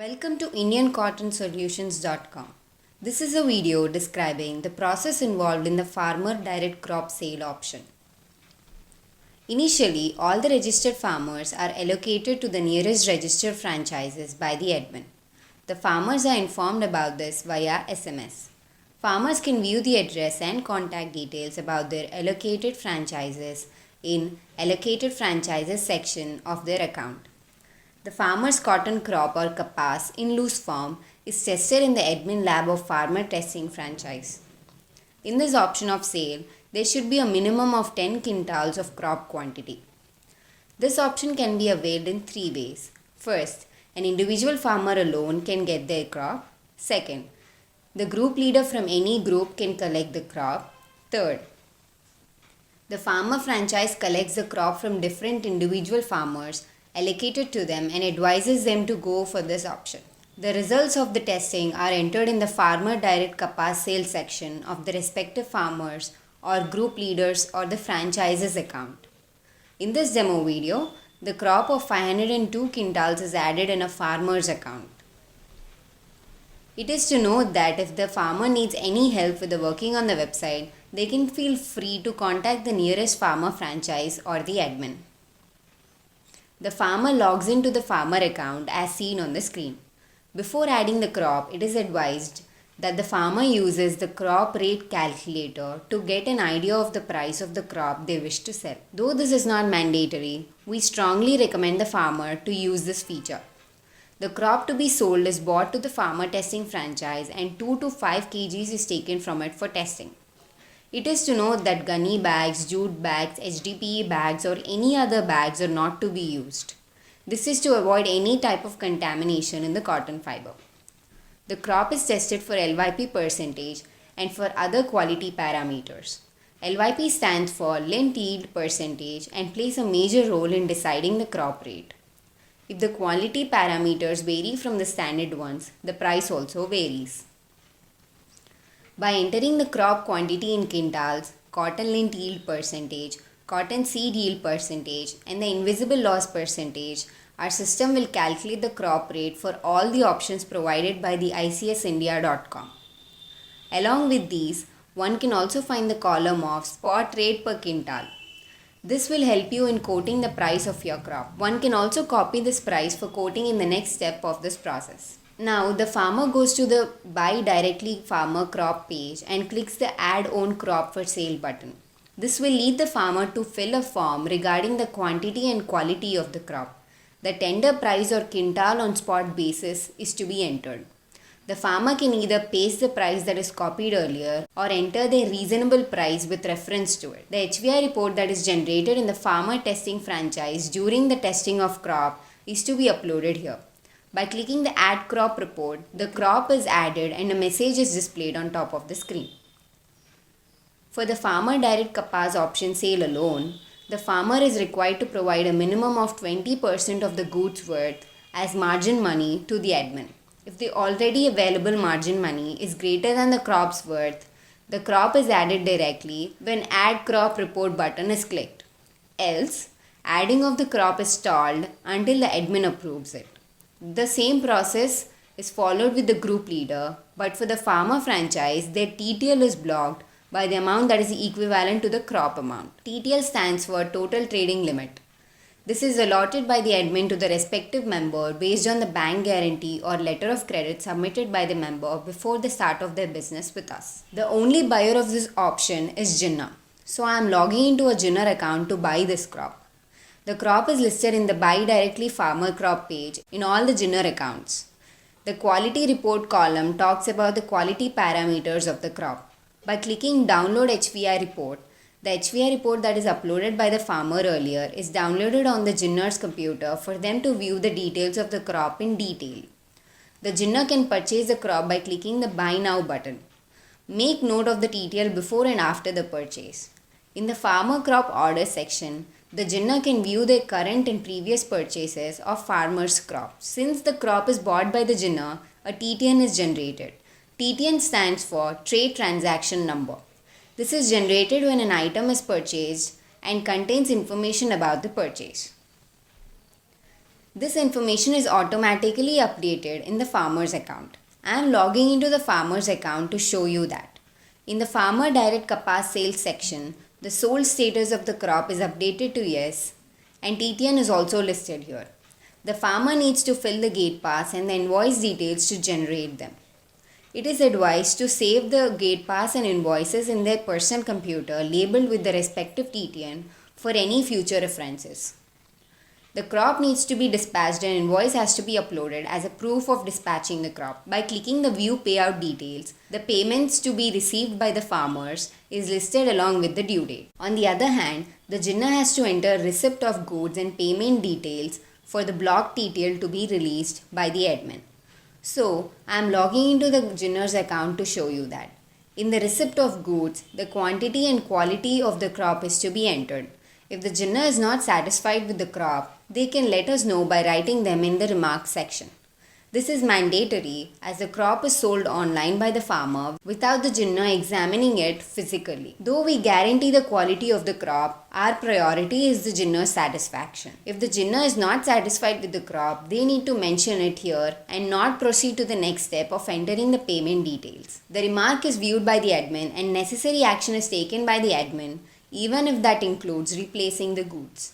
Welcome to IndianCottonSolutions.com. This is a video describing the process involved in the farmer direct crop sale option. Initially, all the registered farmers are allocated to the nearest registered franchises by the admin. The farmers are informed about this via SMS. Farmers can view the address and contact details about their allocated franchises in Allocated Franchises section of their account. The farmer's cotton crop or kapas in loose form is tested in the admin lab of farmer testing franchise. In this option of sale, there should be a minimum of 10 quintals of crop quantity. This option can be availed in three ways. First, an individual farmer alone can get their crop. Second, the group leader from any group can collect the crop. Third, the farmer franchise collects the crop from different individual farmers allocated to them and advises them to go for this option. The results of the testing are entered in the Farmer Direct Kapas Sale section of the respective farmers or group leaders or the franchise's account. In this demo video, the crop of 502 quintals is added in a farmer's account. It is to note that if the farmer needs any help with the working on the website, they can feel free to contact the nearest farmer franchise or the admin. The farmer logs into the farmer account as seen on the screen. Before adding the crop, it is advised that the farmer uses the crop rate calculator to get an idea of the price of the crop they wish to sell. Though this is not mandatory, we strongly recommend the farmer to use this feature. The crop to be sold is bought to the farmer testing franchise and 2 to 5 kgs is taken from it for testing. It is to note that gunny bags, jute bags, HDPE bags or any other bags are not to be used. This is to avoid any type of contamination in the cotton fiber. The crop is tested for LYP percentage and for other quality parameters. LYP stands for lint yield percentage and plays a major role in deciding the crop rate. If the quality parameters vary from the standard ones, the price also varies. By entering the crop quantity in quintals, cotton lint yield percentage, cotton seed yield percentage and the invisible loss percentage, our system will calculate the crop rate for all the options provided by the icsindia.com. Along with these, one can also find the column of spot rate per quintal. This will help you in quoting the price of your crop. One can also copy this price for quoting in the next step of this process. Now the farmer goes to the Buy Directly Farmer Crop page and clicks the Add Own Crop for Sale button. This will lead the farmer to fill a form regarding the quantity and quality of the crop. The tender price or quintal on spot basis is to be entered. The farmer can either paste the price that is copied earlier or enter their reasonable price with reference to it. The HVI report that is generated in the farmer testing franchise during the testing of crop is to be uploaded here. By clicking the Add Crop report, the crop is added and a message is displayed on top of the screen. For the Farmer Direct Kapas option sale alone, the farmer is required to provide a minimum of 20% of the goods worth as margin money to the admin. If the already available margin money is greater than the crop's worth, the crop is added directly when Add Crop Report button is clicked. Else, adding of the crop is stalled until the admin approves it. The same process is followed with the group leader, but for the farmer franchise, their TTL is blocked by the amount that is equivalent to the crop amount. TTL stands for Total Trading Limit. This is allotted by the admin to the respective member based on the bank guarantee or letter of credit submitted by the member before the start of their business with us. The only buyer of this option is Jinnah. So I am logging into a Jinnah account to buy this crop. The crop is listed in the Buy Directly Farmer Crop page in all the Jinnah accounts. The Quality Report column talks about the quality parameters of the crop. By clicking Download HVI Report, the HVI report that is uploaded by the farmer earlier is downloaded on the Jinnah's computer for them to view the details of the crop in detail. The Jinnah can purchase the crop by clicking the Buy Now button. Make note of the TTL before and after the purchase. In the Farmer Crop Order section, the Jinnah can view their current and previous purchases of farmer's crop. Since the crop is bought by the Jinnah, a TTN is generated. TTN stands for Trade Transaction Number. This is generated when an item is purchased and contains information about the purchase. This information is automatically updated in the farmer's account. I am logging into the farmer's account to show you that. In the Farmer Direct Kapas Sales section, the sold status of the crop is updated to yes, and TTN is also listed here. The farmer needs to fill the gate pass and the invoice details to generate them. It is advised to save the gate pass and invoices in their personal computer labeled with the respective TTN for any future references. The crop needs to be dispatched and invoice has to be uploaded as a proof of dispatching the crop. By clicking the view payout details, the payments to be received by the farmers is listed along with the due date. On the other hand, the Jinnah has to enter receipt of goods and payment details for the block TTL to be released by the admin. So, I am logging into the Jinnah's account to show you that. In the receipt of goods, the quantity and quality of the crop is to be entered. If the Jinnah is not satisfied with the crop, they can let us know by writing them in the remarks section. This is mandatory as the crop is sold online by the farmer without the Jinnah examining it physically. Though we guarantee the quality of the crop, our priority is the Jinnah's satisfaction. If the Jinnah is not satisfied with the crop, they need to mention it here and not proceed to the next step of entering the payment details. The remark is viewed by the admin and necessary action is taken by the admin, even if that includes replacing the goods.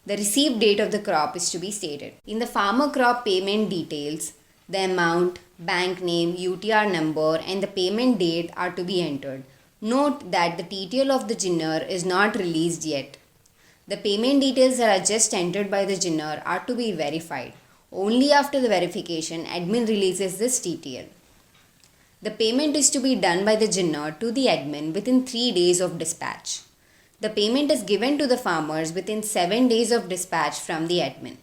The received date of the crop is to be stated. In the farmer crop payment details, the amount, bank name, UTR number and the payment date are to be entered. Note that the TTL of the Jinnah is not released yet. The payment details that are just entered by the Jinnah are to be verified. Only after the verification, admin releases this TTL. The payment is to be done by the Jinnah to the admin within 3 days of dispatch. The payment is given to the farmers within 7 days of dispatch from the admin.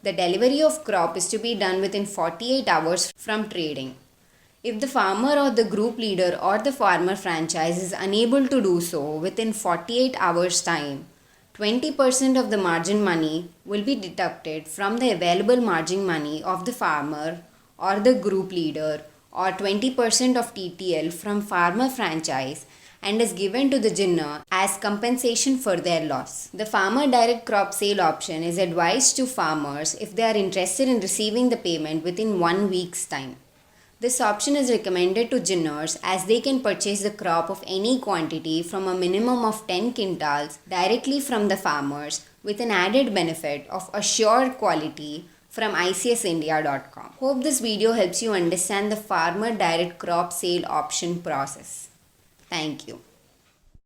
The delivery of crop is to be done within 48 hours from trading. If the farmer or the group leader or the farmer franchise is unable to do so within 48 hours time, 20% of the margin money will be deducted from the available margin money of the farmer or the group leader or 20% of TTL from farmer franchise and is given to the Jinnah as compensation for their loss. The Farmer Direct Crop Sale option is advised to farmers if they are interested in receiving the payment within 1 week's time. This option is recommended to Jinnahs as they can purchase the crop of any quantity from a minimum of 10 quintals directly from the farmers with an added benefit of assured quality from icsindia.com. Hope this video helps you understand the Farmer Direct Crop Sale option process. Thank you.